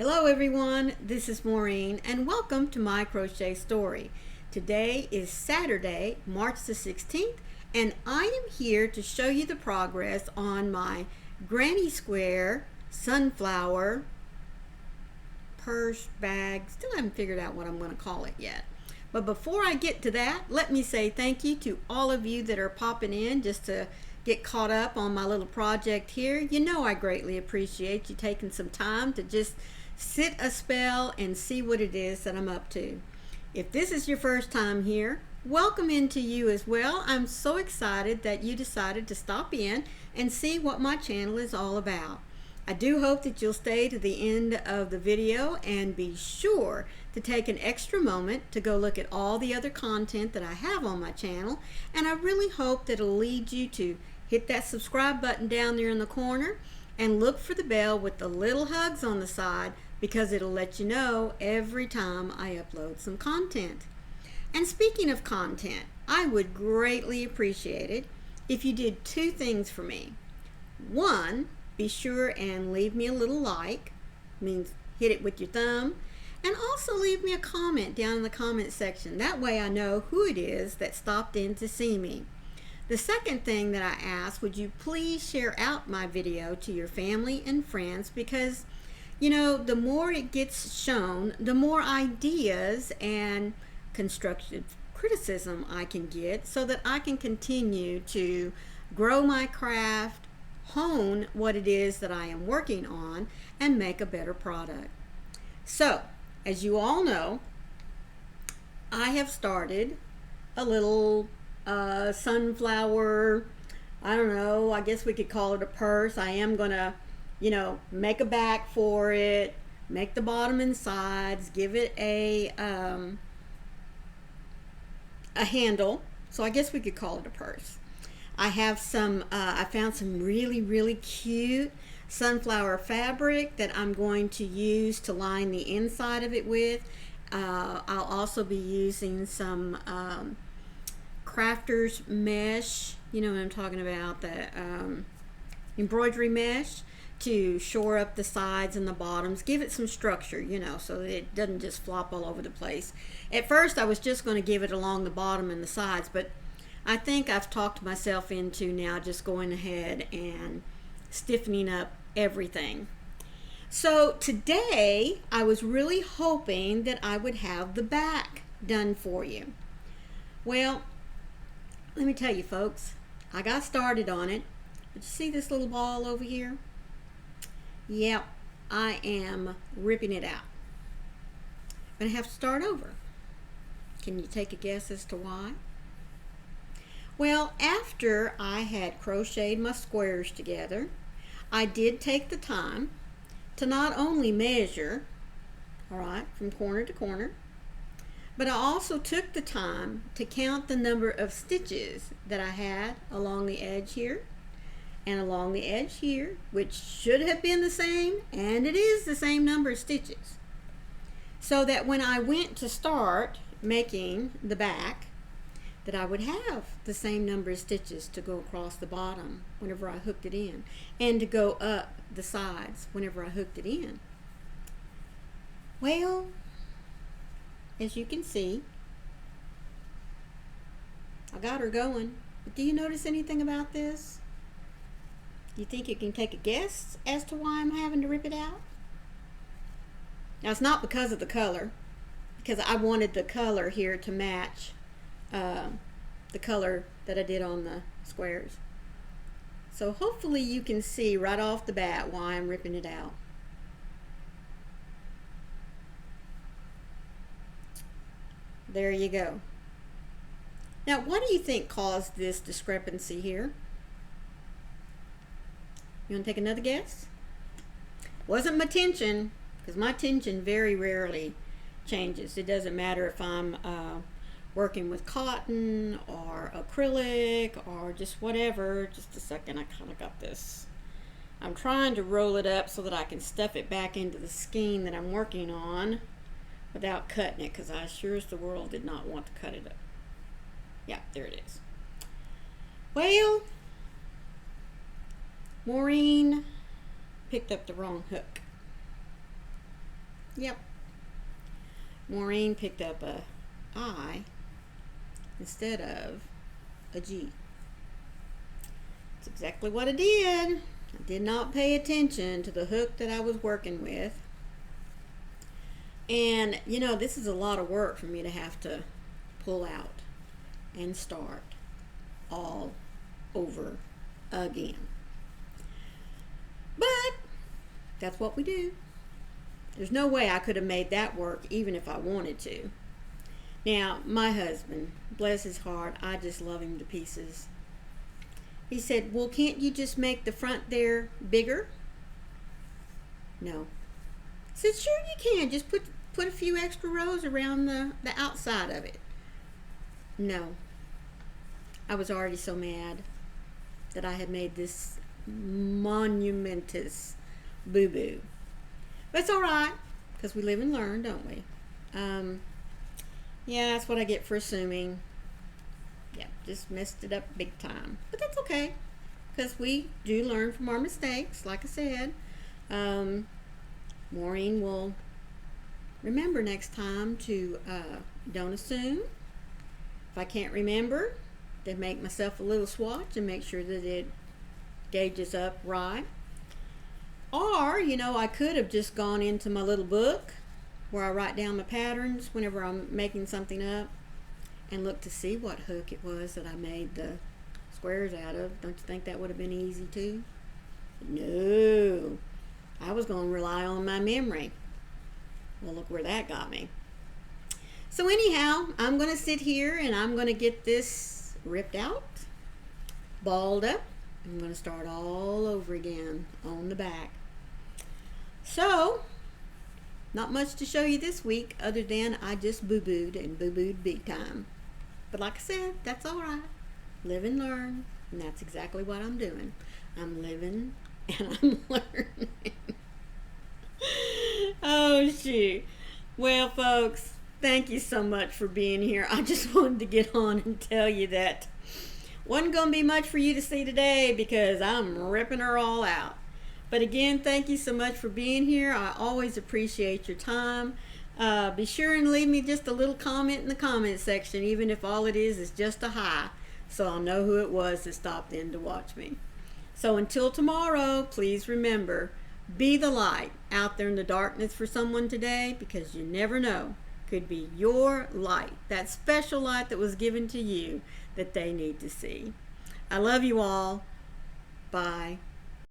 Hello everyone, this is Maureen and welcome to My Crochet Story. Today is Saturday, March the 16th, and I am here to show you the progress on my granny square sunflower purse bag. Still haven't figured out what I'm going to call it yet. But before I get to that, let me say thank you to all of you that are popping in just to get caught up on my little project here. You know I greatly appreciate you taking some time to just sit a spell and see what it is that I'm up to. If this is your first time here, welcome into you as well. I'm so excited that you decided to stop in and see what my channel is all about. I do hope that you'll stay to the end of the video and be sure to take an extra moment to go look at all the other content that I have on my channel, and I really hope that it'll lead you to hit that subscribe button down there in the corner and look for the bell with the little hugs on the side, because it'll let you know every time I upload some content. And speaking of content, I would greatly appreciate it if you did two things for me. One, be sure and leave me a little like, means hit it with your thumb, and also leave me a comment down in the comment section. That way I know who it is that stopped in to see me. The second thing that I ask, would you please share out my video to your family and friends, because you know, the more it gets shown, the more ideas and constructive criticism I can get, so that I can continue to grow my craft, hone what it is that I am working on, and make a better product. So, as you all know, I have started a little sunflower, I don't know, I guess we could call it a purse. I am going to make a back for it, make the bottom and sides, give it a handle. So I guess we could call it a purse. I have some, I found some really cute sunflower fabric that I'm going to use to line the inside of it with. I'll also be using some crafter's mesh, you know what I'm talking about, the embroidery mesh, to shore up the sides and the bottoms, give it some structure, you know, so that it doesn't just flop all over the place. At first I was just going to give it along the bottom and the sides, but I think I've talked myself into now just going ahead and stiffening up everything. So today I was really hoping that I would have the back done for you. Well, let me tell you folks, I got started on it, but you see this little ball over here? Yep, I am ripping it out. I'm going to have to start over. Can you take a guess as to why? Well, after I had crocheted my squares together, I did take the time to not only measure, all right, from corner to corner, but I also took the time to count the number of stitches that I had along the edge here and along the edge here, which should have been the same, and it is the same number of stitches. So that when I went to start making the back, that I would have the same number of stitches to go across the bottom whenever I hooked it in, and to go up the sides whenever I hooked it in. Well, as you can see, I got her going. But do you notice anything about this? You think you can take a guess as to why I'm having to rip it out? Now, it's not because of the color, because I wanted the color here to match the color that I did on the squares. So hopefully you can see right off the bat why I'm ripping it out. There you go. Now, what do you think caused this discrepancy here? You want to take another guess? Wasn't my tension, because my tension very rarely changes. It doesn't matter if I'm working with cotton or acrylic or just whatever. Just a second, I kind of got this. I'm trying to roll it up so that I can stuff it back into the skein that I'm working on without cutting it, because I sure as the world did not want to cut it up. Yeah, there it is. Well, Maureen picked up the wrong hook. Yep. Maureen picked up a I instead of a G. That's exactly what I did. I did not pay attention to the hook that I was working with. And you know, this is a lot of work for me to have to pull out and start all over again. But that's what we do. There's no way I could have made that work even if I wanted to. Now, my husband, bless his heart, I just love him to pieces. He said, well, can't you just make the front there bigger? No. I said, sure you can. Just put a few extra rows around the outside of it. No. I was already so mad that I had made this monumentous boo-boo. But it's all right, because we live and learn, don't we? Yeah, that's what I get for assuming. Yeah, just messed it up big time. But that's okay, because we do learn from our mistakes, like I said. Maureen will remember next time to don't assume. If I can't remember, then make myself a little swatch and make sure that it gauges up right. Or, you know, I could have just gone into my little book where I write down my patterns whenever I'm making something up and look to see what hook it was that I made the squares out of. Don't you think that would have been easy too? No. I was going to rely on my memory. Well, look where that got me. So anyhow, I'm going to sit here and I'm going to get this ripped out, balled up. I'm going to start all over again on the back. So, not much to show you this week other than I just boo-booed and boo-booed big time. But like I said, that's all right. Live and learn, and that's exactly what I'm doing. I'm living and I'm learning. Oh, shoot. Well, folks, thank you so much for being here. I just wanted to get on and tell you that wasn't going to be much for you to see today because I'm ripping her all out. But again, thank you so much for being here. I always appreciate your time. Be sure and leave me just a little comment in the comment section, even if all it is just a hi, so I'll know who it was that stopped in to watch me. So until tomorrow, please remember, be the light out there in the darkness for someone today, because you never know. Could be your light, that special light that was given to you that they need to see. I love you all. Bye.